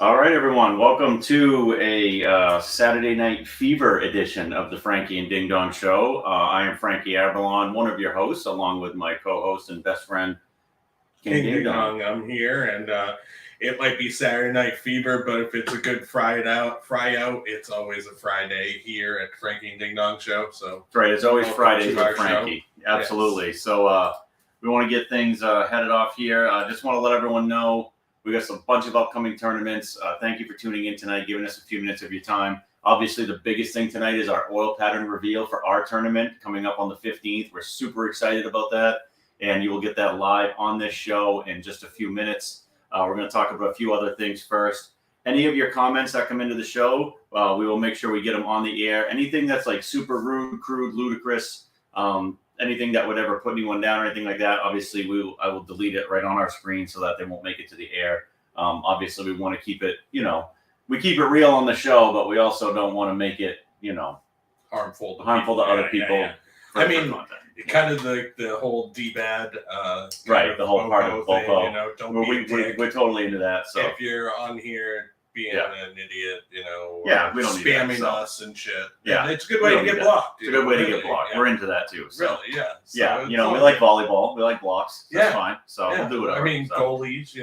All right, everyone. Welcome to a Saturday Night Fever edition of the Frankie and Ding Dong Show. I am Frankie Avalon, one of your hosts, along with my co-host and best friend, King Ding Dong. I'm here, and it might be Saturday Night Fever, but if it's a good fry out, it's always a Friday here at Frankie and Ding Dong Show. So that's right. It's always Fridays with Frankie. Show. Absolutely. Yes. So we want to get things headed off here. I just want to let everyone know we got a bunch of upcoming tournaments. Thank you for tuning in tonight, giving us a few minutes of your time. Obviously, the biggest thing tonight is our oil pattern reveal for our tournament coming up on the 15th. We're super excited about that, and you will get that live on this show in just a few minutes. We're going to talk about a few other things first. Any of your comments that come into the show, we will make sure we get them on the air. Anything that's like super rude, crude, ludicrous, anything that would ever put anyone down or anything like that, obviously I will delete it right on our screen so that they won't make it to the air. Obviously, we want to keep it, we keep it real on the show, but we also don't want to make it, harmful to other people. Yeah. I mean, kind of the whole D-bad, right? The whole part of Bopo. Don't we're totally into that. So if you're on here being an idiot, we don't spamming us and shit. Yeah, it's a good way to get blocked. It's a good way to get blocked. Yeah. We're into that too. So. Really, yeah. So we like volleyball. We like blocks. That's fine. So we'll do whatever. I mean, goalies,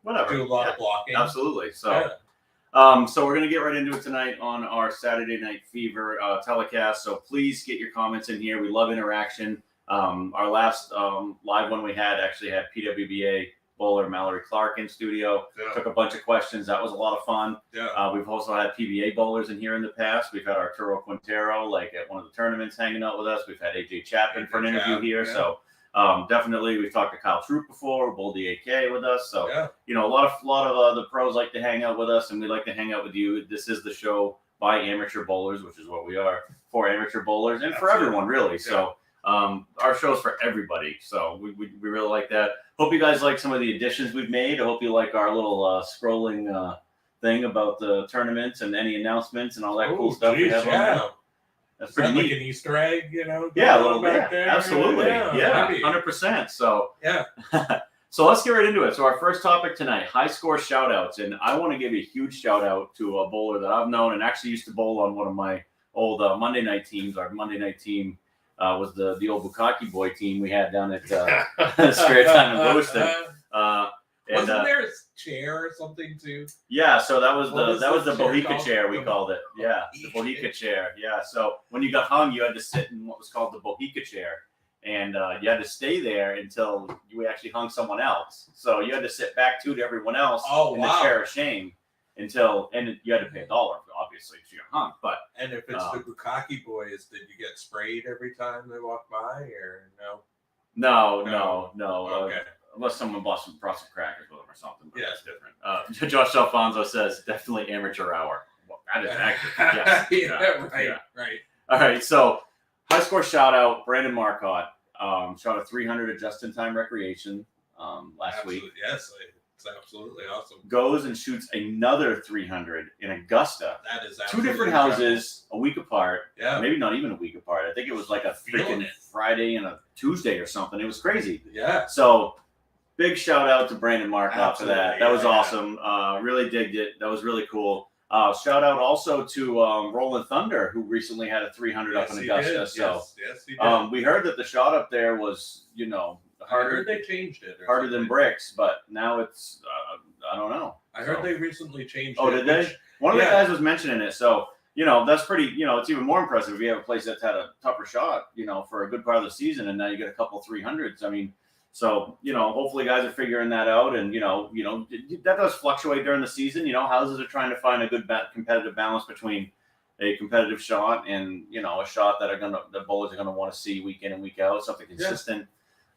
whatever. Do a lot of blocking. Absolutely. So. So we're going to get right into it tonight on our Saturday Night Fever telecast. So please get your comments in here. We love interaction. Our last live one we actually had PWBA bowler Mallory Clark in studio. Yeah. Took a bunch of questions. That was a lot of fun. Yeah. We've also had PBA bowlers in here in the past. We've had Arturo Quintero at one of the tournaments hanging out with us. We've had AJ Chapman for an interview here. Yeah. So definitely, we've talked to Kyle Troop before, Bull DAK with us. So, a lot of the pros like to hang out with us, and we like to hang out with you. This is the show by amateur bowlers, which is what we are, for amateur bowlers and for everyone, really. Yeah. So, our show's for everybody. So, we really like that. Hope you guys like some of the additions we've made. I hope you like our little scrolling thing about the tournaments and any announcements and all that cool stuff we have on there. That's pretty neat. Like an Easter egg, Yeah, a little bit. Absolutely. Yeah, 100%. So, so let's get right into it. So our first topic tonight, high score shoutouts. And I want to give a huge shout out to a bowler that I've known and actually used to bowl on one of my old Monday night teams. Our Monday night team was the old Bukaki boy team we had down at Spare Time in Lewiston. Wasn't there a chair or something too? Yeah, so that was the Bohica chair we called it. Yeah, the Bohica chair. Yeah, so when you got hung, you had to sit in what was called the Bohica chair, and you had to stay there until you actually hung someone else. So you had to sit back to everyone else in the chair of shame and you had to pay $1, obviously, if you got hung. And if it's the Bukaki boys, did you get sprayed every time they walked by, or no? No. Okay. Unless someone brought some crackers with them or something. But that's different. Josh Alfonso says, definitely amateur hour. Well, that is accurate. Yes. Right. All right, so high score shout out, Brandon Marcotte. Shot a 300 at Just in Time Recreation last week. Yes, it's absolutely awesome. Goes and shoots another 300 in Augusta. That is two different houses a week apart. Yeah. Maybe not even a week apart. I think it was like a freaking Friday and a Tuesday or something. It was crazy. Yeah. So big shout out to Brandon Marcotte for that. That was awesome. Really digged it. That was really cool. Shout out also to Rolling Thunder, who recently had a 300 up in Augusta. Did. So yes, he did. We heard that the shot up there was, harder. They changed it. Harder than bricks, but now it's I don't know. I heard they recently changed it. Oh, did they? One of the guys was mentioning it. So, that's pretty, it's even more impressive if you have a place that's had a tougher shot, for a good part of the season, and now you get a couple 300s. I mean, so, hopefully guys are figuring that out, and, that does fluctuate during the season. Houses are trying to find a good competitive balance between a competitive shot and, a shot that the bowlers are going to want to see week in and week out, something consistent.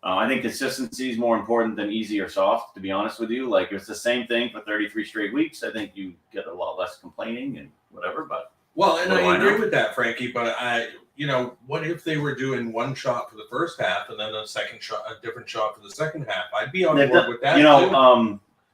I think consistency is more important than easy or soft, to be honest with you. Like, if it's the same thing for 33 straight weeks, I think you get a lot less complaining and whatever, but. Well, and I agree with that, Frankie, but what if they were doing one shot for the first half and then a different shot for the second half? I'd be on board with that.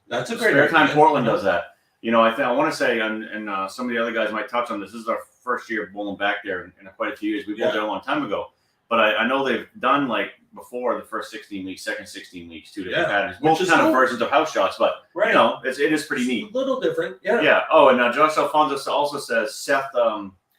That's a great idea. Time Portland does that. I want to say, and some of the other guys might touch on this. This is our first year bowling back there in quite a few years. We bowled there a long time ago. but I know they've done like before the first 16 weeks, second 16 weeks, 2 different patterns, which both is kind of cool. versions of house shots, but you know, it is pretty neat. A little different, yeah. Yeah. Oh, and Josh Alfonso also says Seth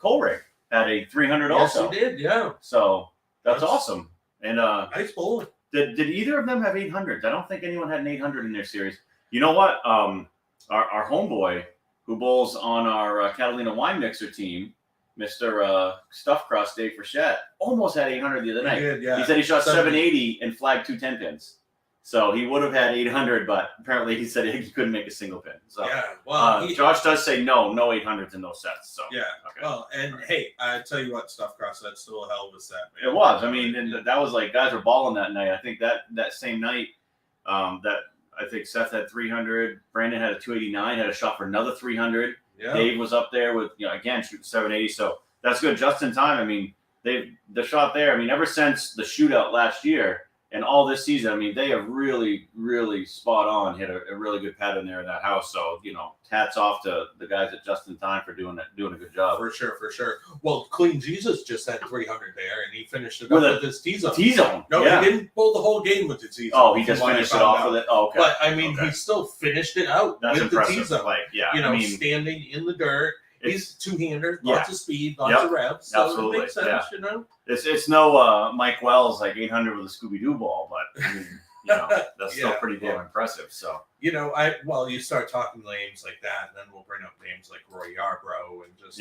Colrick had a 300 also. Yes, he did, yeah. So that's awesome. And nice bowling. Did either of them have 800s? I don't think anyone had an 800 in their series. You know what? Our homeboy who bowls on our Catalina wine mixer team, Mr. Stuffed Crust Dave Frechette, almost had 800 the other night. He did, yeah. He said he shot 780 and flagged 2 10-pins. So he would have had 800, but apparently he said he couldn't make a single pin. So yeah, well, Josh does say no 800s and no sets. So yeah, okay. Well, and hey, I tell you what, Stuffed Crust, that's still a hell of a set, man. It was. I mean, and that was like guys were balling that night. I think that same night, that I think Seth had 300, Brandon had a 289, had a shot for another 300. Yeah. Dave was up there with again shooting 780. So that's good, just in time. I mean, the shot there. I mean, ever since the shootout last year. And all this season, I mean, they have really, really spot on hit a really good pattern there in that house. So, hats off to the guys at Just in Time for doing a good job. For sure. Well, Clean Jesus just had 300 there, and he finished it with his T-zone. T-zone. No, yeah. He didn't pull the whole game with the T-zone. Oh, he just finished it off with it? Oh, okay. But, I mean, he still finished it out with impressive. The T-zone. Like, yeah, standing in the dirt. He's two-hander, lots of speed, lots of reps. So absolutely. It makes sense, It's no Mike Wells like 800 with a Scooby-Doo ball, but I mean, that's still pretty damn impressive. So you start talking names like that, and then we'll bring up names like Roy Yarbrough and just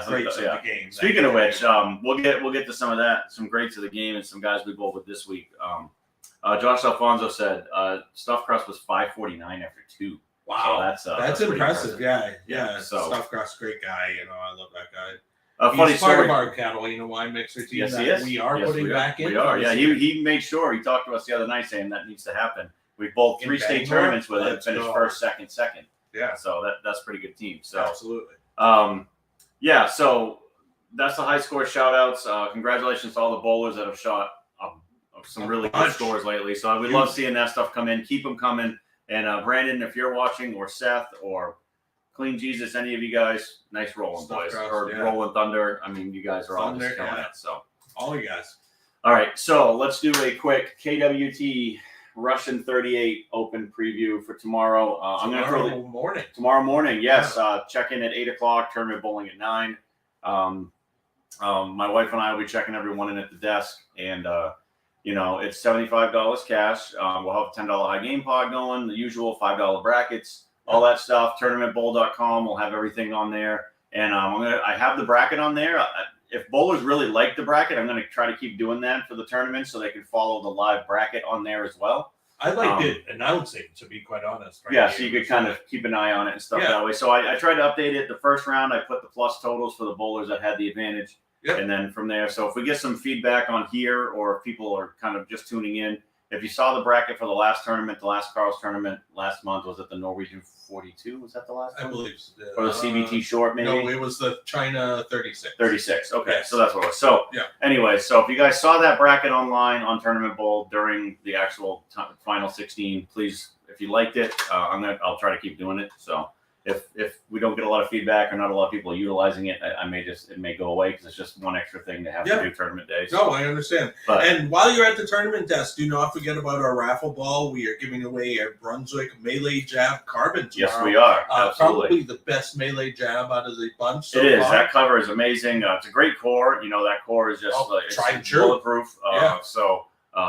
greats of the game. Speaking of which, we'll get to some of that, some greats of the game, and some guys we bowled with this week. Josh Alfonso said Stuffed Crust was 549 after 2. Wow, so that's impressive. Yeah. So Stuffed Crust, great guy. I love that guy. Funny He's story. Part of our Catalina wine mixer team. Yes, he is. We are putting back in. We are. Yeah, he made sure. He talked to us the other night saying that needs to happen. We bowled 3 state tournaments with him, finished first, second. Yeah. So that's a pretty good team. So absolutely. So that's the high score shout outs. Congratulations to all the bowlers that have shot some really good scores lately. So we love seeing that stuff come in. Keep them coming. And Brandon, if you're watching, or Seth, or Clean Jesus, any of you guys, nice rolling, boys. Rolling Thunder. I mean, you guys are all just killing it. So all you guys. All right, so let's do a quick KWT Russian 38 Open preview for tomorrow. I'm going to throw tomorrow morning. Yes, check in at 8:00. Tournament bowling at 9. My wife and I will be checking everyone in at the desk, and it's $75 cash. We'll have a $10 high game pod going, the usual $5 brackets, all that stuff. Tournamentbowl.com. We'll have everything on there. And I have the bracket on there. If bowlers really like the bracket, I'm going to try to keep doing that for the tournament so they can follow the live bracket on there as well. I like it announcing, to be quite honest. Right? Yeah, so you could kind of keep an eye on it and stuff that way. So I tried to update it. The first round, I put the plus totals for the bowlers that had the advantage. Yep. And then from there, so if we get some feedback on here, or if people are kind of just tuning in, if you saw the bracket for the last tournament, the last Carl's tournament last month, was it the Norwegian 42? Was that the last one? I believe so. Or the CBT short, maybe? No, it was the China 36. 36, okay. Yes. So that's what it was. So anyway, so if you guys saw that bracket online on Tournament Bowl during the actual final 16, please, if you liked it, I'll try to keep doing it. So if we don't get a lot of feedback or not a lot of people are utilizing it, it may go away because it's just one extra thing to have to do tournament day. So. No, I understand. And while you're at the tournament desk, do not forget about our raffle ball. We are giving away a Brunswick Melee Jab Carbon tomorrow. Yes, we are. Absolutely. Probably the best Melee Jab out of the bunch so It is. far. That cover is amazing. It's a great core. That core is just it's bulletproof. So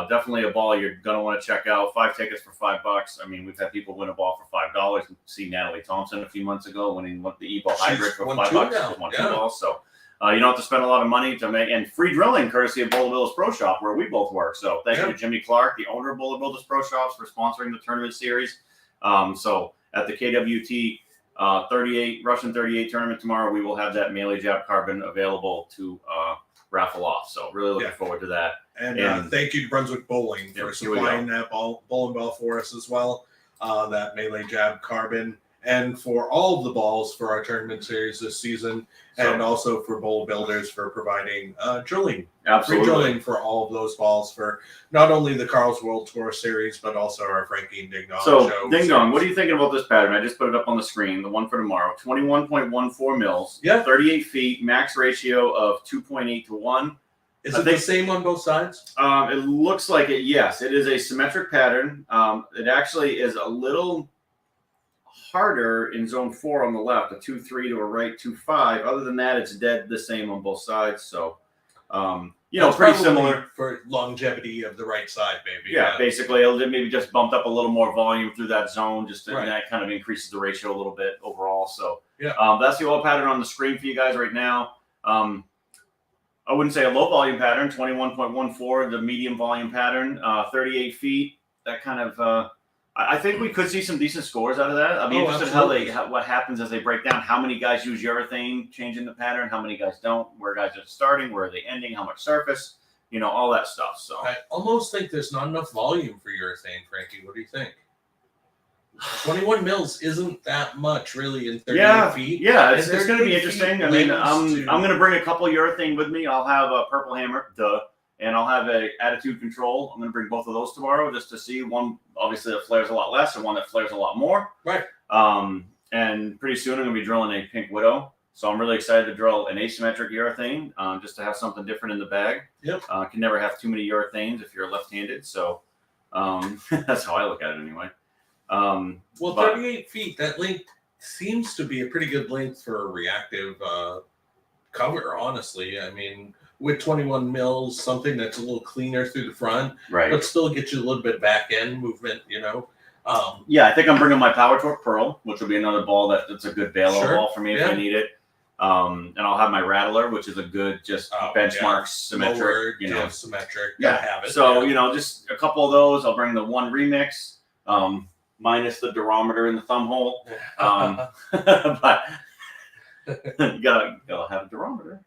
definitely a ball you're going to want to check out. 5 tickets for $5. I mean, we've had people win a ball for $5. See Natalie Thompson a few months ago winning the e-ball hybrid for $5. She's won 2 balls. So you don't have to spend a lot of money to make, and free drilling courtesy of Bowler Builders Pro Shop, where we both work. So thank you to Jimmy Clark, the owner of Bowler Builders Pro Shops, for sponsoring the tournament series. So at the KWT 38 Russian 38 tournament tomorrow, we will have that Melee Jab Carbon available to raffle off. So really looking forward to that. And thank you to Brunswick Bowling for supplying that bowling ball for us as well. That Melee Jab Carbon, and for all of the balls for our tournament series this season, and also for Bowl Builders for providing drilling. Absolutely. Free drilling for all of those balls for not only the Carl's World Tour series, but also our Frankie and Ding Dong show. So, Ding Dong, what are you thinking about this pattern? I just put it up on the screen, the one for tomorrow. 21.14 mils, 38 feet, max ratio of 2.8 to 1. Is it the same on both sides? It looks like it. Yes, it is a symmetric pattern. It actually is a little harder in zone 4 on the left, a 2-3 to a right 2-5. Other than that, it's dead the same on both sides. So, pretty similar for longevity of the right side, maybe. Yeah, basically, it'll maybe just bumped up a little more volume through that zone, and that kind of increases the ratio a little bit overall. So, that's the oil pattern on the screen for you guys right now. I wouldn't say a low volume pattern, 21.14, the medium volume pattern, 38 feet. That kind of, I think we could see some decent scores out of that. I'd be interested in what happens as they break down. How many guys use urethane, changing the pattern? How many guys don't? Where guys are starting? Where are they ending? How much surface? All that stuff. So I almost think there's not enough volume for urethane, Frankie. What do you think? 21 mils isn't that much, really, in 38 feet. Yeah, it's going to be interesting. I mean, I'm going to bring a couple urethane with me. I'll have a purple hammer, and I'll have a attitude control. I'm going to bring both of those tomorrow just to see one, obviously, that flares a lot less and one that flares a lot more. Right. And pretty soon I'm going to be drilling a Pink Widow. So I'm really excited to drill an asymmetric urethane just to have something different in the bag. Yep. Can never have too many urethanes if you're left-handed. So that's how I look at it anyway. 38 feet, that length seems to be a pretty good length for a reactive cover, honestly. I mean, with 21 mils, something that's a little cleaner through the front, but still get you a little bit back end movement, I think I'm bringing my Power Torque Pearl, which will be another ball that's a good bailout ball for me if I need it. And I'll have my Rattler, which is a good benchmark symmetric, symmetric. Have it. So, just a couple of those. I'll bring the one remix, minus the durometer in the thumb hole. But you gotta have a durometer.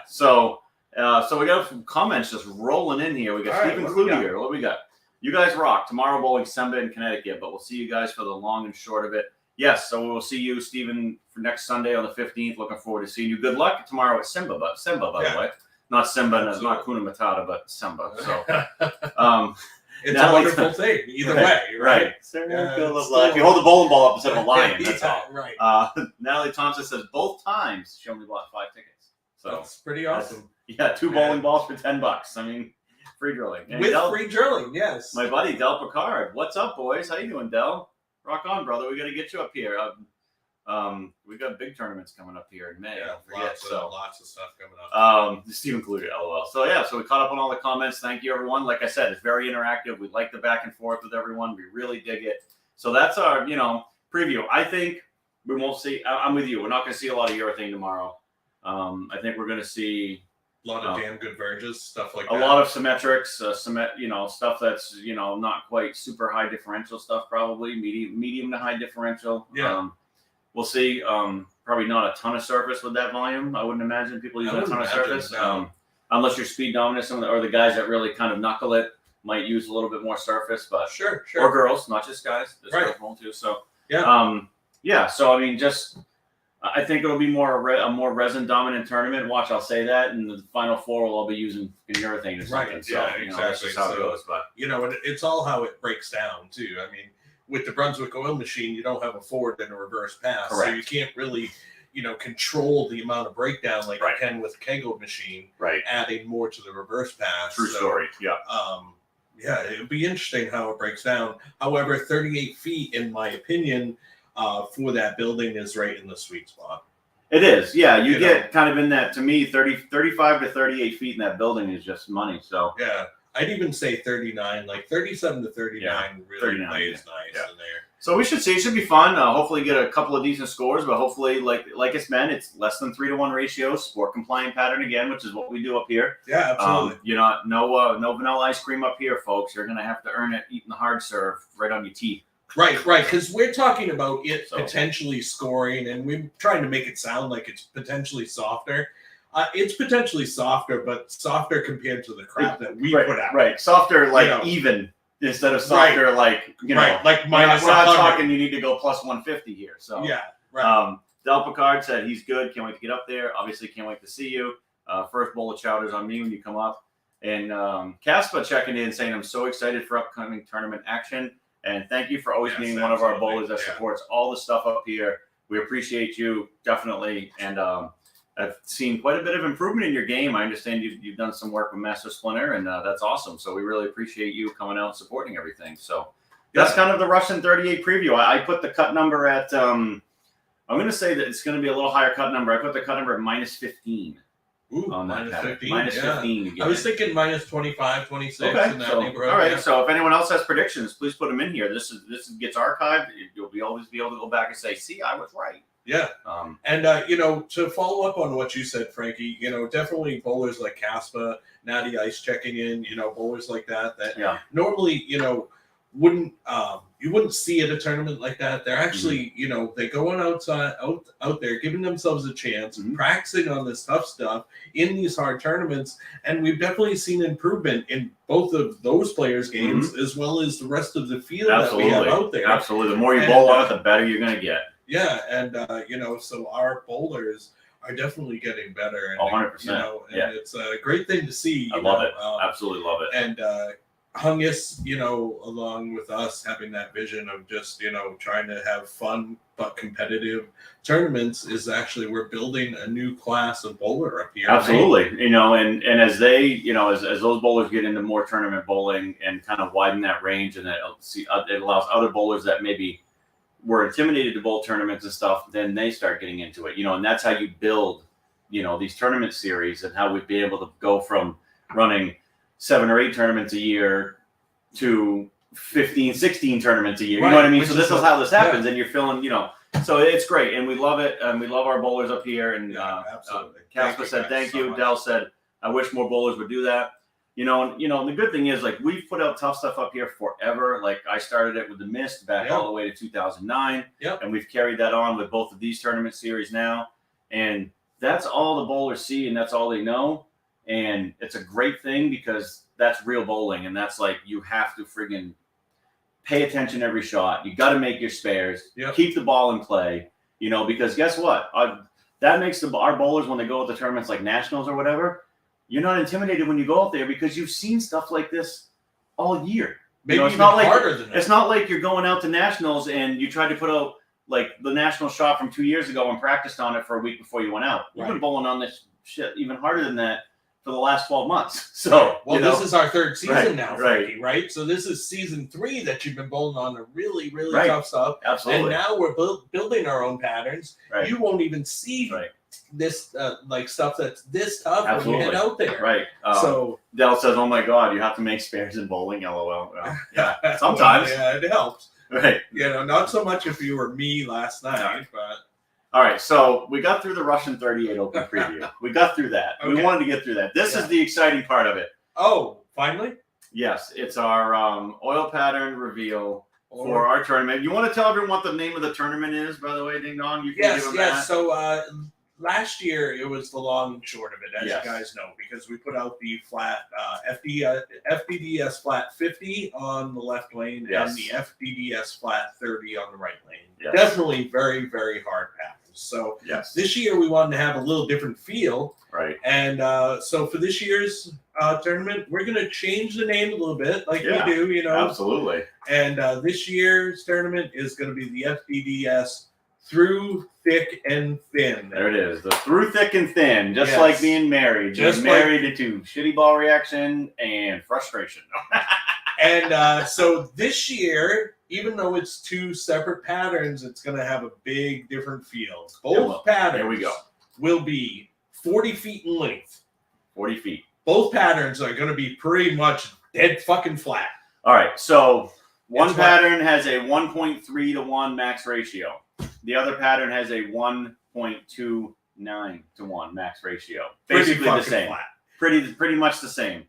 So we got some comments just rolling in here. We got Stephen Kluge here. What we got? You guys rock. Tomorrow bowling Semba in Connecticut, but we'll see you guys for the long and short of it. Yes, so we'll see you, Stephen, for next Sunday on the 15th. Looking forward to seeing you. Good luck tomorrow at Semba, by the way. Not Semba, not Kuna Matata, but Semba. So it's a wonderful thing, either way, right? If you hold the bowling ball up instead of a lion, that's all. Right. Natalie Thompson says both times she only bought 5 tickets. So that's pretty awesome. 2 bowling balls for $10. I mean, free drilling. And free drilling, yes. My buddy Del Picard. What's up, boys? How you doing, Del? Rock on, brother. We got to get you up here. We got big tournaments coming up here in May. Yeah, lots of stuff coming up. Steve included, LOL. So so we caught up on all the comments. Thank you, everyone. Like I said, it's very interactive. We like the back and forth with everyone. We really dig it. So that's our, preview. I think we won't see. I'm with you. We're not going to see a lot of urethane tomorrow. I think we're going to see a lot of damn good verges, stuff like that. A lot of symmetrics, stuff that's not quite super high differential stuff. Probably medium to high differential. Yeah. We'll see. Probably not a ton of surface with that volume. I wouldn't imagine people using a ton of surface. No. Unless you're speed dominant, or the guys that really kind of knuckle it might use a little bit more surface. But sure. Or girls, not just guys. There's girls won't too. So So I mean, I think it'll be a more resin dominant tournament. Watch, I'll say that, and the final 4 will all be using urethane or something. Right. So, exactly. That's just how it goes. But it's all how it breaks down too. I mean, with the Brunswick oil machine, you don't have a forward and a reverse pass. Correct. So you can't really, control the amount of breakdown like you can with Kegel machine. Right. Adding more to the reverse pass. True story. Yeah. It'd be interesting how it breaks down. However, 38 feet, in my opinion, for that building is right in the sweet spot. It is. Yeah. You get kind of in that, to me, 35 to 38 feet in that building is just money. So yeah. I'd even say 39, like 37 to 39 really plays nice in there. So we should see. It should be fun. Hopefully get a couple of decent scores, but hopefully, like it's been, it's less than 3-to-1 ratio, sport compliant pattern again, which is what we do up here. Yeah, absolutely. No vanilla ice cream up here, folks. You're going to have to earn it eating the hard serve right on your teeth. Right. Because we're talking about it potentially scoring, and we're trying to make it sound like it's potentially softer. It's potentially softer, but softer compared to the crap that we put out. Right. Softer, even instead of softer, like minus. We're not talking. You need to go plus 150 here. So yeah. Right. Del Picard said he's good. Can't wait to get up there. Obviously, can't wait to see you. First bowl of chowders on me when you come up. And Caspa checking in saying I'm so excited for upcoming tournament action. And thank you for always being one of our bowlers that supports all the stuff up here. We appreciate you definitely. And I've seen quite a bit of improvement in your game. I understand you've done some work with Master Splinter, and that's awesome. So we really appreciate you coming out and supporting everything. So that's kind of the Russian 38 preview. I put the cut number at, I'm going to say that it's going to be a little higher cut number. I put the cut number at -15. Ooh, on that -15. -15. I was thinking -25, 26 okay, in that so, neighborhood. all right. So if anyone else has predictions, please put them in here. This gets archived. You'll always be able to go back and say, "See, I was right." Yeah. And to follow up on what you said, Frankie, definitely bowlers like Caspa, Natty Ice checking in, bowlers like that normally, wouldn't you wouldn't see at a tournament like that. They're actually, they go on out there, giving themselves a chance, practicing on this tough stuff in these hard tournaments, and we've definitely seen improvement in both of those players' games as well as the rest of the field that we have out there. Absolutely, the more you bowl on it, the better you're going to get. Yeah, and so our bowlers are definitely getting better. And, 100%. And it's a great thing to see. I love it. Absolutely love it. And Hungus, along with us having that vision of just, trying to have fun but competitive tournaments is actually we're building a new class of bowler up here. Absolutely. And as they, as those bowlers get into more tournament bowling and kind of widen that range, and it allows other bowlers that maybe were intimidated to bowl tournaments and stuff, then they start getting into it, and that's how you build, these tournament series, and how we'd be able to go from running 7 or 8 tournaments a year to 15, 16 tournaments a year. You know what I mean? So this is how this happens, and you're feeling, so it's great, and we love it, and we love our bowlers up here. And absolutely. Casper said thank you. So Dell said, I wish more bowlers would do that. And the good thing is, like, we've put out tough stuff up here forever. Like, I started it with the Mist back all the way to 2009. Yep. And we've carried that on with both of these tournament series now. And that's all the bowlers see, and that's all they know. And it's a great thing because that's real bowling. And that's like, you have to friggin' pay attention every shot. You got to make your spares. Yep. Keep the ball in play, because guess what? That makes our bowlers, when they go to tournaments like Nationals or whatever, you're not intimidated when you go out there because you've seen stuff like this all year. Maybe it's even not like, harder than that. It's not like you're going out to Nationals and you tried to put out like the national shot from 2 years ago and practiced on it for a week before you went out. You've been bowling on this shit even harder than that for the last 12 months. So, this is our 3rd season now, Frankie, right? So this is season 3 that you've been bowling on the really, really tough stuff. Absolutely. And now we're building our own patterns. Right. You won't even see this stuff that's this tough Absolutely. when you head out there. Right. So Dell says, "Oh my God, you have to make spares in bowling." LOL. Well, yeah, sometimes. Yeah, it helps. Right. Not so much if you were me last night, but. All right, so we got through the Russian 38 Open preview. We got through that. Okay. We wanted to get through that. This is the exciting part of it. Oh, finally? Yes, it's our oil pattern reveal for our tournament. You want to tell everyone what the name of the tournament is, by the way, Ding Dong? You can give them that. So last year it was the long and short of it, as you guys know, because we put out the flat FDDS flat 50 on the left lane and the FDDS flat 30 on the right lane. Yes. Definitely very, very hard patterns. So this year we wanted to have a little different feel. Right. And so for this year's tournament, we're going to change the name a little bit, like we do, Absolutely. And this year's tournament is going to be the FDDS Through Thick and Thin. There it is. The through thick and thin, just like being married. Just married to shitty ball reaction and frustration. And so this year, even though it's 2 separate patterns, it's going to have a big different feel. Both patterns will be 40 feet in length. 40 feet. Both patterns are going to be pretty much dead fucking flat. All right. So one pattern has a 1.3 to 1 max ratio. The other pattern has a 1.29 to 1 max ratio. Basically the same. Flat. Pretty much the same.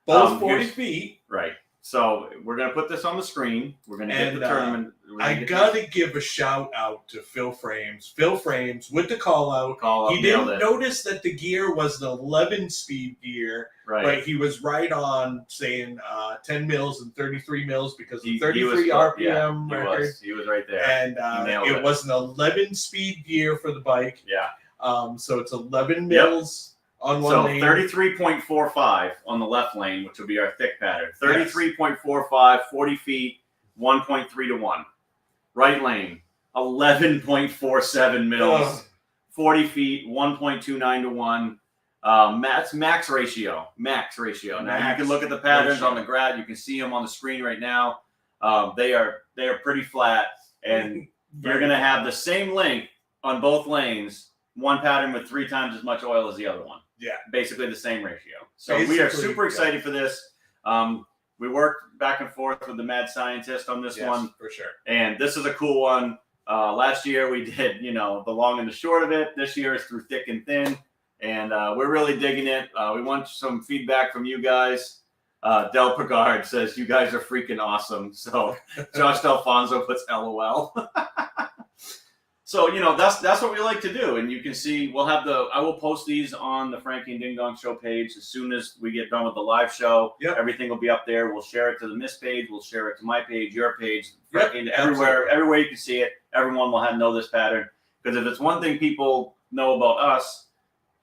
Both 40 feet. Right. So we're going to put this on the screen. We're going to get the tournament. I got to give a shout out to Phil Frames. Phil Frames with the call out. He didn't notice that the gear was the 11 speed gear. Right. But he was right on saying 10 mils and 33 mils because of 33 RPM record. He was right there. And it was an 11 speed gear for the bike. Yeah. So it's 11 mils. On one lane. 33.45 on the left lane, which will be our thick pattern. 33.45, 40 feet, 1.3 to 1. Right lane, 11.47 mils, 40 feet, 1.29 to 1. Max ratio. Now you can look at the patterns on the grad. You can see them on the screen right now. They are pretty flat, and you're going to have the same length on both lanes. One pattern with 3 times as much oil as the other one. Yeah, basically the same ratio. So we are super excited for this. We worked back and forth with the mad scientist on this one for sure, and this is a cool one. Last year we did, the long and the short of it. This year is through thick and thin, and we're really digging it. We want some feedback from you guys. Del Pagard says you guys are freaking awesome. So Josh Delfonso puts LOL. So that's what we like to do, and you can see I will post these on the Frankie and Ding Dong Show page as soon as we get done with the live show. Yep. Everything will be up there. We'll share it to the Miss page. We'll share it to my page, your page, Frankie, everywhere you can see it. Everyone will know this pattern, because if it's one thing people know about us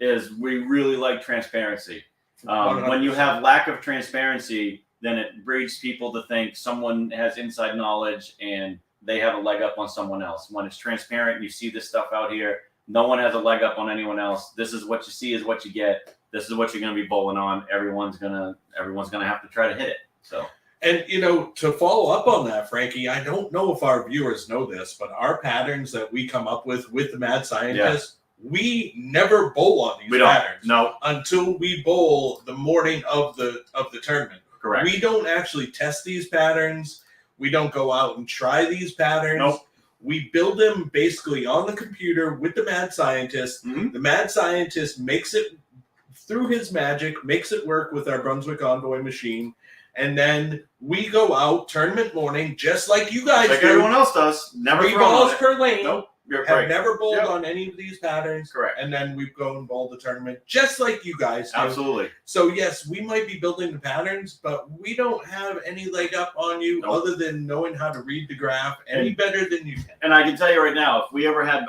is we really like transparency. When you have lack of transparency, then it breeds people to think someone has inside knowledge and they have a leg up on someone else. When it's transparent and you see this stuff out here, no one has a leg up on anyone else. This is what you see is what you get. This is what you're going to be bowling on. Everyone's gonna have to try to hit it. So, and to follow up on that, Frankie, I don't know if our viewers know this, but our patterns that we come up with the mad scientist, we never bowl on these patterns. No, until we bowl the morning of the tournament. Correct. We don't actually test these patterns. We don't go out and try these patterns. Nope. We build them basically on the computer with the mad scientist. Mm-hmm. The mad scientist makes it, through his magic, makes it work with our Brunswick Envoy machine. And then we go out tournament morning, just like you guys do. Everyone else does. Never 3 balls per lane. Nope. Have never bowled on any of these patterns. Correct. And then we go and bowl the tournament just like you guys do. Absolutely. So, yes, we might be building the patterns, but we don't have any leg up on you other than knowing how to read the graph any better than you can. And I can tell you right now, if we ever had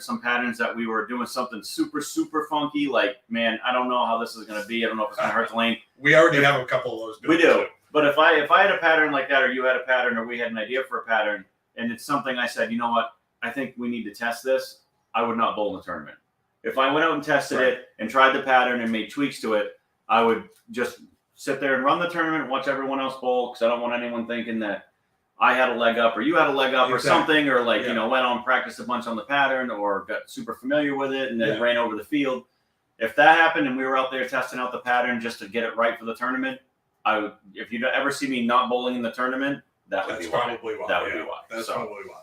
some patterns that we were doing something super, super funky, like, man, I don't know how this is going to be. I don't know if it's going to hurt the lane. We already have a couple of those. We do. Too. But if I had a pattern like that, or you had a pattern, or we had an idea for a pattern, and it's something I said, you know what? I think we need to test this, I would not bowl in the tournament. If I went out and tested it and tried the pattern and made tweaks to it, I would just sit there and run the tournament and watch everyone else bowl, because I don't want anyone thinking that I had a leg up or you had a leg up or something, or went on practice a bunch on the pattern or got super familiar with it and then ran over the field. If that happened and we were out there testing out the pattern just to get it right for the tournament, if you ever see me not bowling in the tournament, that would be why. That would be why. That's probably why.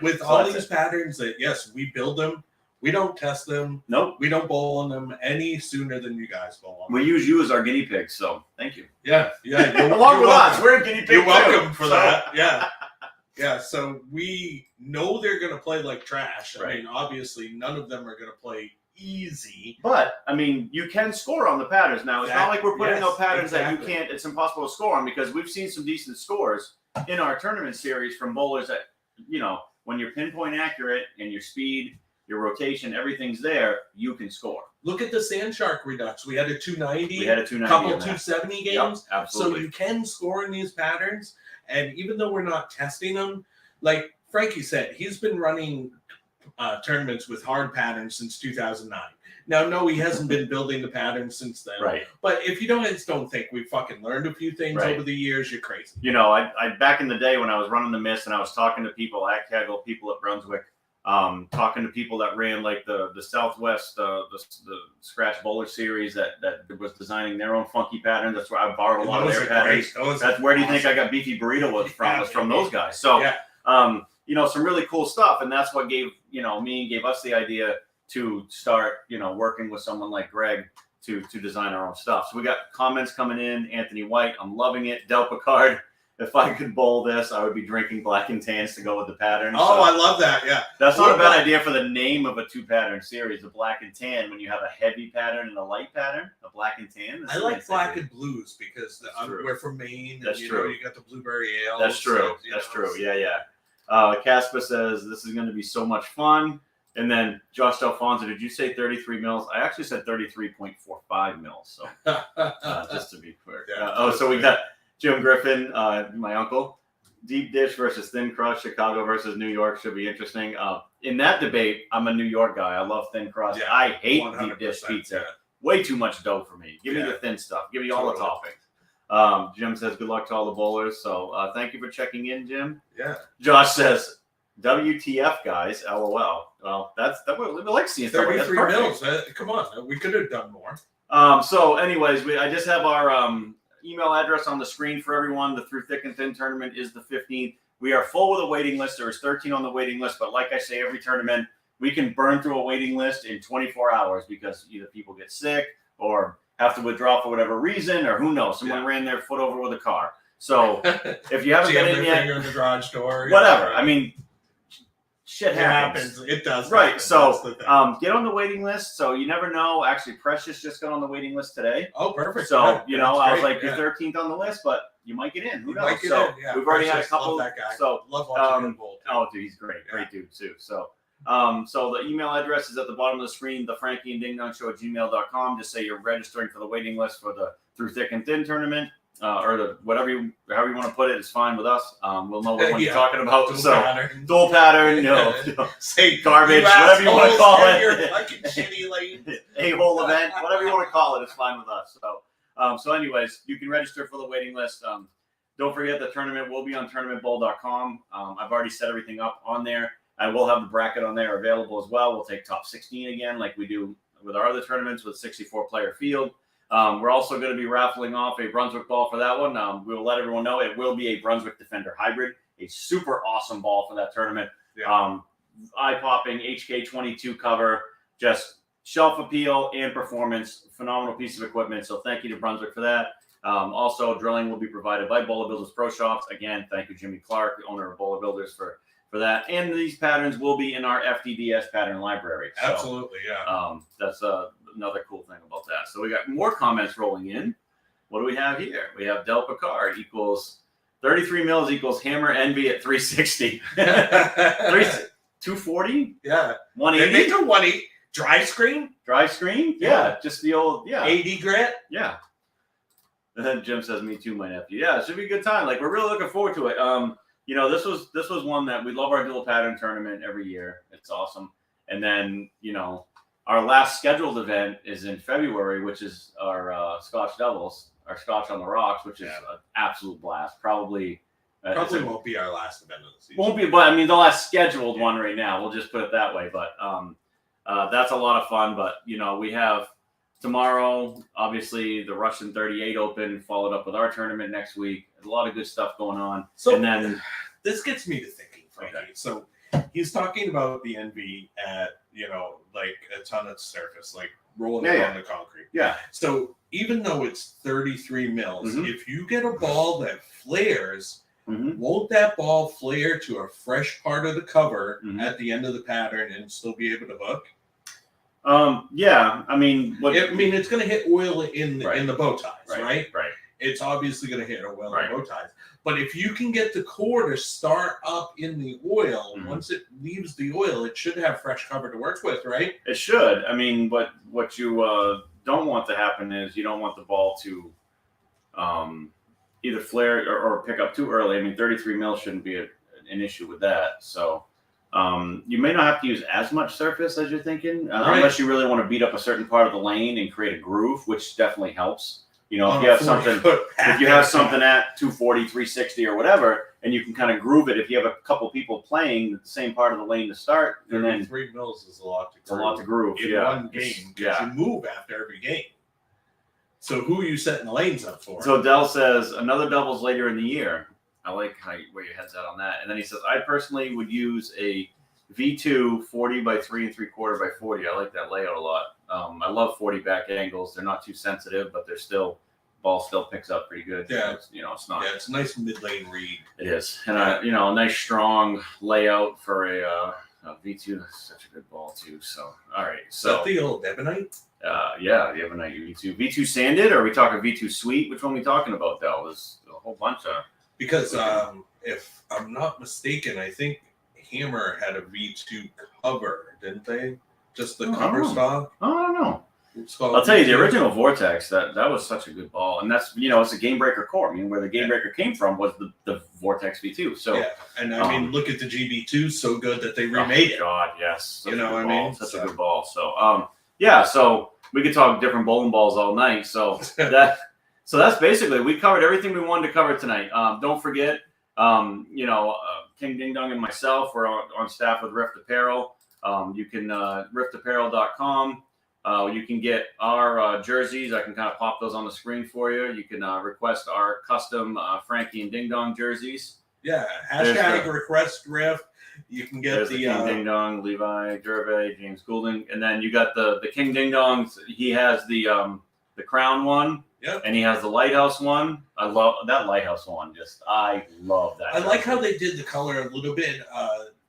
With all these patterns that, yes, we build them, we don't test them. Nope. We don't bowl on them any sooner than you guys bowl on them. We use you as our guinea pigs, so thank you. Yeah. Along with us, we're a guinea pig. You're welcome for that. Yeah. Yeah, so we know they're going to play like trash. I mean, obviously, none of them are going to play easy. But, I mean, you can score on the patterns. Now, it's not like we're putting out patterns that you can't, it's impossible to score on, because we've seen some decent scores in our tournament series from bowlers that, when you're pinpoint accurate and your speed, your rotation, everything's there, you can score. Look at the Sand Shark Redux. We had a 290. We had a 290. Couple 270 games. Yep, absolutely. So you can score in these patterns. And even though we're not testing them, like Frankie said, he's been running tournaments with hard patterns since 2009. Now, no, he hasn't been building the patterns since then. Right. But if you don't think we've fucking learned a few things over the years, you're crazy. I back in the day when I was running the Miss and I was talking to people at Kegel, people at Brunswick, talking to people that ran like the Southwest, the Scratch Bowler series that was designing their own funky patterns. That's where I borrowed a lot of their patterns. That's where do you think I got Beefy Burrito was from those guys. So, some really cool stuff. And that's what gave us the idea to start, working with someone like Greg to design our own stuff. So we got comments coming in. Anthony White, I'm loving it. Del Picard, if I could bowl this, I would be drinking black and tans to go with the pattern. Oh, so I love that. Yeah. That's not a bad idea for the name of a 2-pattern series, the black and tan, when you have a heavy pattern and a light pattern, a black and tan. I like black and blues because we're from Maine. That's and, true. You got the blueberry ale. That's true. That's true. Yeah. Caspa says, this is going to be so much fun. And then Josh Delfonso, did you say 33 mils? I actually said 33.45 mils. So just to be clear. So we got Jim Griffin, my uncle. Deep dish versus thin crust. Chicago versus New York should be interesting. in that debate, I'm a New York guy. I love thin crust. Yeah, I hate 100%, deep dish pizza. yeah. Way too much dough for me. Give me the thin stuff. Give me all the toppings. Jim says good luck to all the bowlers. So thank you for checking in, Jim. Yeah. Josh says, WTF, guys? LOL. Well, we like seeing stuff like that. 33 mils. Come on, we could have done more. So, anyways, I just have our email address on the screen for everyone. The Through Thick and Thin tournament is the 15th. We are full with a waiting list. There is 13 on the waiting list, but like I say, every tournament we can burn through a waiting list in 24 hours because either people get sick or have to withdraw for whatever reason, or who knows, someone ran their foot over with a car. So, if you haven't been in yet, finger in the garage door, whatever. I mean, shit happens. It does. Right. Happen. So get on the waiting list. So you never know. Actually, Precious just got on the waiting list today. Oh, perfect. So, I was like, you're 13th on the list, but you might get in. Who knows? So we've already had a couple. Love that guy. So love watching him bowl. Oh, dude, he's great. Great dude, too. So the email address is at the bottom of the screen, thefrankieanddingdongshow@gmail.com. Just say you're registering for the waiting list for the Through Thick and Thin tournament. Or however you want to put it is fine with us. We'll know what you're talking about. Dual pattern, say garbage, whatever you want to call it. Your fucking shitty lane. A-hole event, whatever you want to call it, it's fine with us. So anyways, you can register for the waiting list. Don't forget the tournament will be on tournamentbowl.com. I've already set everything up on there. I will have the bracket on there available as well. We'll take top 16 again, like we do with our other tournaments with 64-player field. We're also going to be raffling off a Brunswick ball for that one. We will let everyone know it will be a Brunswick Defender hybrid, a super awesome ball for that tournament. Yeah. Eye-popping HK22 cover, just shelf appeal and performance. Phenomenal piece of equipment. So thank you to Brunswick for that. Also, drilling will be provided by Bowler Builders Pro Shops. Again, thank you, Jimmy Clark, the owner of Bowler Builders, for that. And these patterns will be in our FDDS pattern library. So, absolutely, yeah. That's another cool thing about that. So we got more comments rolling in. What do we have here? We have Del Picard equals 33 mils equals Hammer Envy at 360. 240? Yeah. 180? They make a 180 dry screen? Dry screen? Yeah. Just the old, 80 grit? Yeah. And then Jim says, me too, my nephew. Yeah, it should be a good time. Like, we're really looking forward to it. This was one that we love our dual pattern tournament every year. It's awesome. And then, our last scheduled event is in February, which is our Scotch Devils, our Scotch on the Rocks, which is an absolute blast. Probably won't be our last event of the season. Won't be, but I mean the last scheduled one right now. We'll just put it that way. But that's a lot of fun. But we have tomorrow, obviously the Russian 38 Open, followed up with our tournament next week. A lot of good stuff going on. So and then this gets me to thinking, Frankie. Okay. So he's talking about the NV at like a ton of surface, like rolling it on the concrete. Yeah. So even though it's 33 mils, if you get a ball that flares, won't that ball flare to a fresh part of the cover at the end of the pattern and still be able to hook? Yeah. I mean, it's going to hit oil in the bow ties, right? Right. It's obviously going to hit oil in the bow ties. But if you can get the core to start up in the oil, once it leaves the oil, it should have fresh cover to work with, right? It should. I mean, what you don't want to happen is you don't want the ball to either flare or pick up too early. I mean, 33 mils shouldn't be an issue with that. So you may not have to use as much surface as you're thinking, unless you really want to beat up a certain part of the lane and create a groove, which definitely helps. If you have something at 240, 360 or whatever, and you can kind of groove it, if you have a couple people playing the same part of the lane to start, and then 3 mils is a lot to groove. It's a lot to groove in one game, because you move after every game. So who are you setting the lanes up for? So Dell says another doubles later in the year. I like where your head's at on that. And then he says, I personally would use a V2 40 by 3 3/4 by 40. I like that layout a lot. I love 40 back angles. They're not too sensitive, but ball still picks up pretty good. Yeah. It's not. Yeah, it's a nice mid-lane read. It is. And, a nice strong layout for a V2. That's such a good ball, too. So, all right. Is that the old Ebonite? Yeah, the Ebonite V2. V2 sanded, or are we talking V2 sweet? Which one are we talking about, though? There's a whole bunch of... Because if I'm not mistaken, I think Hammer had a V2 cover, didn't they? Just the cover stock? I don't know. I'll tell you, the original Vortex, that was such a good ball, and that's it's a game breaker core. I mean, where the game breaker came from was the Vortex V2. So yeah, and I mean, look at the GB2, so good that they remade it. God, yes, you know what I mean? Such a good ball. So so we could talk different bowling balls all night. So that's basically, we covered everything we wanted to cover tonight. Don't forget, King Ding Dong and myself were on staff with Rift Apparel. You can riftapparel.com. You can get our jerseys. I can kind of pop those on the screen for you. You can request our custom Frankie and Ding Dong jerseys. Yeah, hashtag request Rift. You can get the King Ding Dong, Levi Gervais, James Goulding, and then you got the King Ding Dongs. He has the crown one. Yep. And he has the lighthouse one. I love that lighthouse one. I love that. I like how they did the color a little bit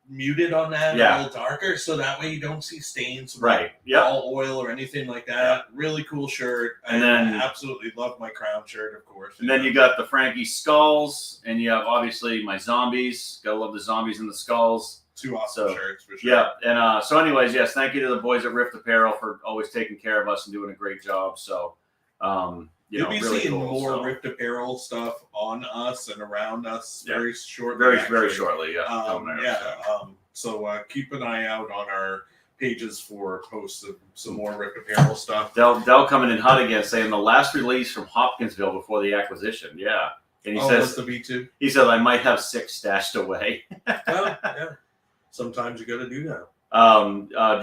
muted on that, a little darker, so that way you don't see stains, right? Yeah, all oil or anything like that. Really cool shirt. And then I absolutely love my crown shirt, of course. And then you got the Frankie skulls, and you have obviously my zombies. Gotta love the zombies and the skulls. Two awesome shirts for sure. Yeah, and so anyways, yes, thank you to the boys at Rift Apparel for always taking care of us and doing a great job. So, you'll be really seeing cool, more Rift Apparel stuff on us and around us very shortly. Very shortly, So keep an eye out on our pages for posts of some more Rift Apparel stuff. Dell coming in hot again, saying the last release from Hopkinsville before the acquisition. Yeah, and he says that's the V2. He said I might have 6 stashed away. Well, yeah. Sometimes you got to do that.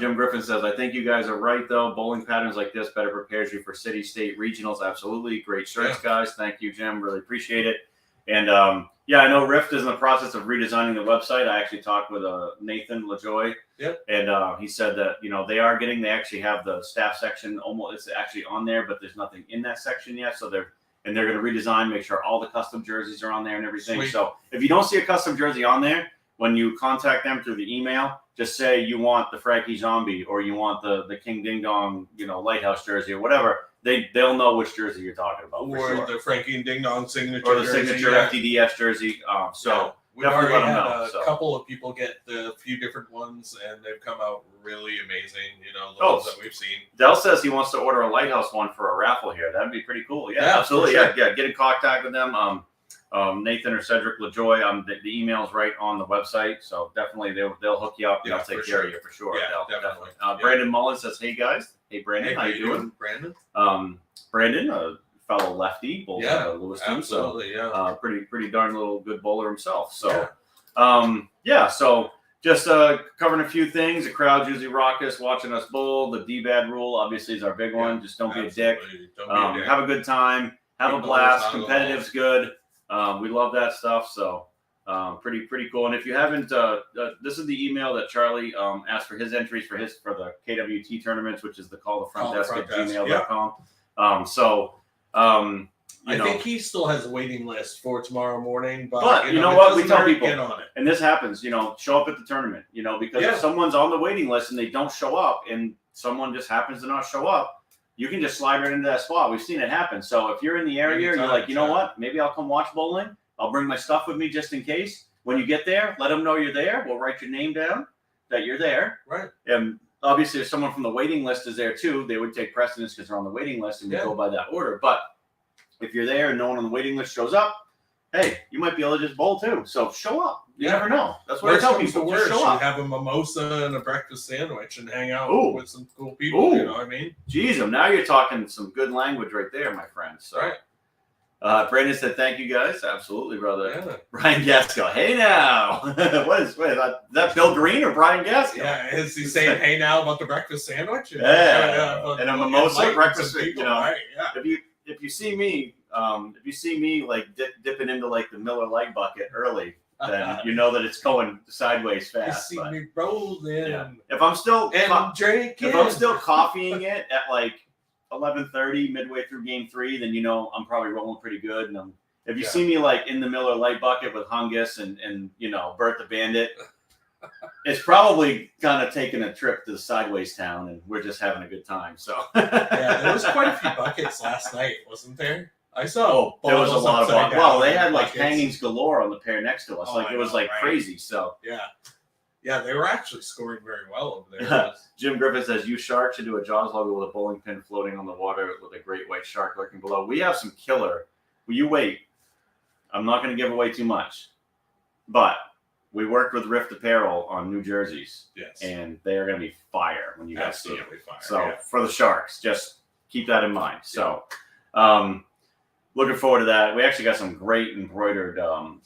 Jim Griffin says, I think you guys are right, though. Bowling patterns like this better prepares you for city, state, regionals. Absolutely. Great shirts, guys. Thank you, Jim. Really appreciate it. And, I know Rift is in the process of redesigning the website. I actually talked with Nathan LaJoy. Yep. And he said that, they actually have the staff section. Almost, it's actually on there, but there's nothing in that section yet. So they're going to redesign, make sure all the custom jerseys are on there and everything. Sweet. So if you don't see a custom jersey on there, when you contact them through the email, just say you want the Frankie Zombie or you want the King Ding Dong, lighthouse jersey or whatever. They'll know which jersey you're talking about. Or the Frankie and Ding Dong signature or the jersey, signature FDDS jersey. We've already had a couple of people get the few different ones, and they've come out really amazing. The ones that we've seen. Dell says he wants to order a lighthouse one for a raffle here. That'd be pretty cool. Yeah, absolutely. Sure. Yeah. Get in contact with them. Nathan or Cedric LaJoy. The email's right on the website, so definitely they'll hook you up and they'll take care of you for sure. Yeah, definitely. Brandon Mullen says, "Hey guys, hey Brandon, how you doing, Brandon? Brandon, a fellow lefty, bowls Lewiston, absolutely, so pretty darn little good bowler himself. So, so just covering a few things. The crowd's usually raucous, watching us bowl. The D-bad rule obviously is our big one. Just don't be a dick. Don't be a dick. Have a good time. Have a blast. Competitive's good. We love that stuff. So pretty cool. And if you haven't, this is the email that Charlie asked for his entries for the KWT tournaments, which is the call the front desk at gmail.com. I think he still has a waiting list for tomorrow morning. But you know what? We tell people, and this happens, show up at the tournament, because if someone's on the waiting list and they don't show up and someone just happens to not show up, you can just slide right into that spot. We've seen it happen. So if you're in the area, you're like, what? Maybe I'll come watch bowling. I'll bring my stuff with me just in case. When you get there, let them know you're there. We'll write your name down that you're there. Right. And obviously, if someone from the waiting list is there too, they would take precedence because they're on the waiting list and we go by that order. But if you're there and no one on the waiting list shows up, hey, you might be able to just bowl too. So show up. You never know. That's what I tell people. Just show up. Have a mimosa and a breakfast sandwich and hang out with some cool people. You know what I mean? Jeez, now you're talking some good language right there, my friend. So, Brandon said, "Thank you guys." Absolutely, brother. Yeah. Brian Gaskell. Hey now. What is that? Bill Green or Brian Gaskell? Yeah, is he saying "Hey now" about the breakfast sandwich? And a mimosa breakfast. Right, If you see me, like dipping into like the Miller Lite bucket early, then you know that it's going sideways fast. You see me rolling. Yeah. If I'm still drinking, if I'm still coffeeing it at like 11:30 midway through game 3, then I'm probably rolling pretty good. And if you see me like in the Miller Lite bucket with Hungus and Bert the Bandit, it's probably kind of taking a trip to the sideways town, and we're just having a good time. So there was quite a few buckets last night, wasn't there? I saw. There was a lot of buckets. Well, they had like hangings galore on the pair next to us. It was crazy. So Yeah, they were actually scoring very well over there. Jim Griffith says, "You sharks should do a Jaws logo with a bowling pin floating on the water with a great white shark lurking below." We have some killer. Will you wait? I'm not going to give away too much, but we worked with Rift Apparel on New Jerseys. Yes. And they are going to be fire when you guys see them. Fire. So for the Sharks, just keep that in mind. Yeah. So looking forward to that. We actually got some great embroidered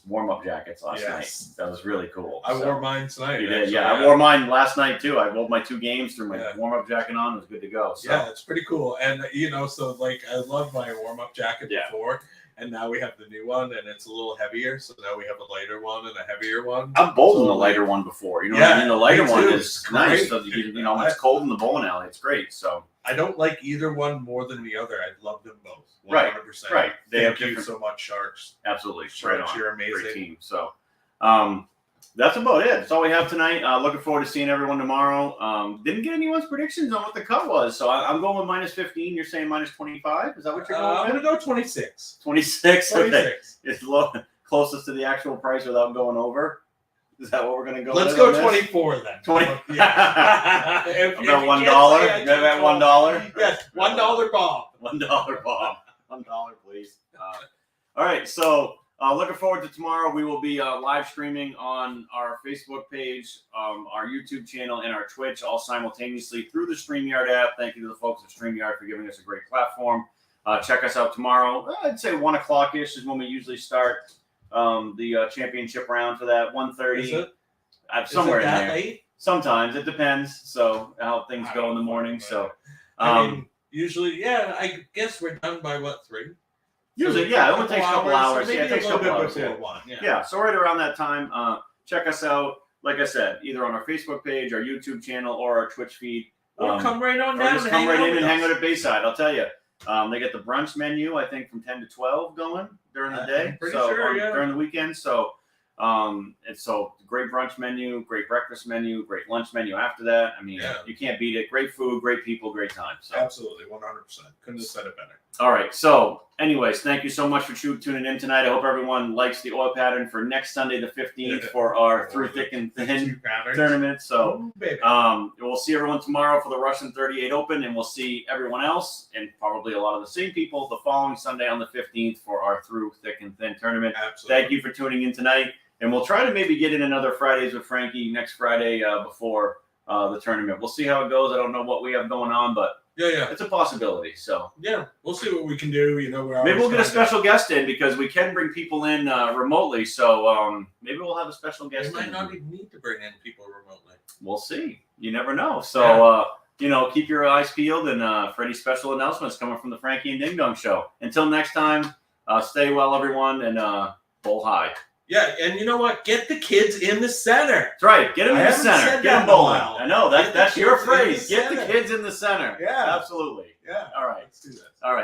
warm-up jackets last night. That was really cool. I wore mine tonight. You did? Yeah, I wore mine last night too. I rolled my 2 games through my warm-up jacket on. It was good to go. So. Yeah, it's pretty cool. And, so like I love my warm-up jacket before. And now we have the new one, and it's a little heavier. So now we have a lighter one and a heavier one. I've bowled in the lighter one before. You know what I mean? The lighter one is nice. So it's cold in the bowling alley. It's great. So I don't like either one more than the other. I love them both. 100%. Right. Thank you so much, Sharks. Absolutely. Sharks, you're amazing. Great team. So that's about it. That's all we have tonight. Looking forward to seeing everyone tomorrow. Didn't get anyone's predictions on what the cut was, so I'm going with -15. You're saying -25. Is that what you're going with? I'm going to go 26. 26? 26. Okay. It's closest to the actual price without going over. Is that what we're going to go with? Let's go 24 then. 20. Yeah. About $1? Maybe at $1? Yes, $1 Bob. $1 Bob. $1, please. All right, so looking forward to tomorrow. We will be live streaming on our Facebook page, our YouTube channel, and our Twitch all simultaneously through the StreamYard app. Thank you to the folks at StreamYard for giving us a great platform. Check us out tomorrow. I'd say 1 o'clock-ish is when we usually start the championship round for that. 1:30. Is it? Somewhere is it that in there. Late? Sometimes. It depends. So how things go in the morning. So I mean, usually, I guess we're done by 3? Usually, it only takes a couple hours. Maybe it takes a couple hours. Before 1. Yeah, so right around that time, check us out. Like I said, either on our Facebook page, our YouTube channel, or our Twitch feed. Or come right on down. Just come right in and hang out at Bayside. I'll tell you. They get the brunch menu, I think, from 10 to 12 going during the day. I'm pretty sure, during the weekend. So, great brunch menu, great breakfast menu, great lunch menu after that. I mean, you can't beat it. Great food, great people, great time. So. Absolutely, 100%. Couldn't have said it better. All right. So, anyways, thank you so much for tuning in tonight. I hope everyone likes the oil pattern for next Sunday, the 15th, for our Through Thick and Thin tournament. So, we'll see everyone tomorrow for the Russian 38 Open, and we'll see everyone else, and probably a lot of the same people, the following Sunday on the 15th for our Through Thick and Thin tournament. Absolutely. Thank you for tuning in tonight. And we'll try to maybe get in another Fridays with Frankie next Friday before the tournament. We'll see how it goes. I don't know what we have going on, but it's a possibility. So we'll see what we can do. Maybe we'll get a special guest in because we can bring people in remotely. So maybe we'll have a special guest. We might not even need to bring in people remotely. We'll see. You never know. So keep your eyes peeled, and for any special announcements coming from the Frankie and Ding Dong Show. Until next time, stay well, everyone, and bowl high. Yeah, and you know what? Get the kids in the center. That's right. Get them in the center. Get them bowling. I know that's your phrase. Get the kids in the center. Yeah, absolutely. Yeah. All right. Let's do that. All right.